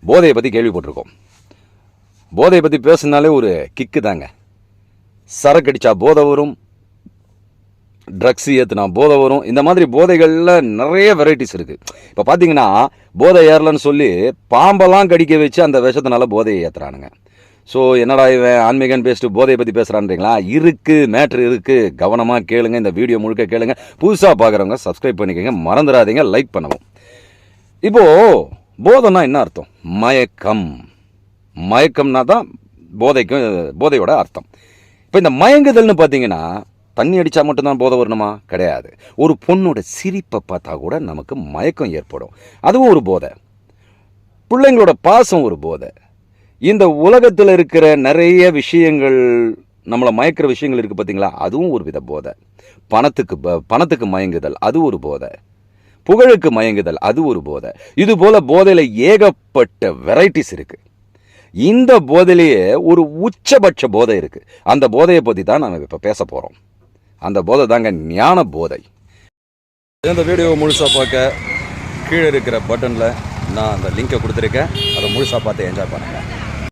போதையை பற்றி கேள்விப்பட்டிருக்கோம். போதையை பற்றி பேசுனாலே ஒரு கிக்கு தாங்க. சரக்கு அடித்தா போதை வரும், ட்ரக்ஸ் ஏற்றுனா போதை வரும். இந்த மாதிரி போதைகளில் நிறைய வெரைட்டிஸ் இருக்குது. இப்போ பார்த்தீங்கன்னா போதை ஏறலன்னு சொல்லி பாம்பெல்லாம் கடிக்க வச்சு அந்த விஷத்தினால போதையை ஏற்றுறானுங்க. ஸோ என்னடா இவன் ஆன்மீகன் பேசிட்டு போதையை பற்றி பேசுகிறான்றீங்களா? இருக்குது, மேட்ரு இருக்குது. கவனமாக கேளுங்க, இந்த வீடியோ முழுக்க கேளுங்க. புதுசாக பார்க்குறவங்க சப்ஸ்கிரைப் பண்ணிக்கோங்க, மறந்துடாதீங்க லைக் பண்ணவும். இப்போது போதைன்னா என்ன அர்த்தம்? மயக்கம். மயக்கம்னா தான் போதையோட அர்த்தம். இப்போ இந்த மயங்குதல்னு பார்த்தீங்கன்னா தண்ணி அடித்தா மட்டும்தான் போதை வரணுமா? கிடையாது. ஒரு பொண்ணோட சிரிப்பை பார்த்தா கூட நமக்கு மயக்கம் ஏற்படும், அதுவும் ஒரு போதை. பிள்ளைங்களோட பாசம் ஒரு போதை. இந்த உலகத்தில் இருக்கிற நிறைய விஷயங்கள், நம்மளை மயக்கிற விஷயங்கள் இருக்குது பார்த்தீங்களா, அதுவும் ஒரு வித போதை. பணத்துக்கு மயங்குதல் அது ஒரு போதை. புகழுக்கு மயங்குதல் அது ஒரு போதை. இது போல் போதையில் ஏகப்பட்ட வெரைட்டிஸ் இருக்குது. இந்த போதையிலேயே ஒரு உச்சபட்ச போதை இருக்குது. அந்த போதையை பற்றி தான் நம்ம இப்போ பேச போகிறோம். அந்த போதை தாங்க ஞான போதை. இந்த வீடியோ முழுசாக பார்க்க கீழே இருக்கிற பட்டனில் நான் அந்த லிங்கை கொடுத்துருக்கேன். அதை முழுசாக பார்த்து என்ஜாய் பண்ணுங்கள்.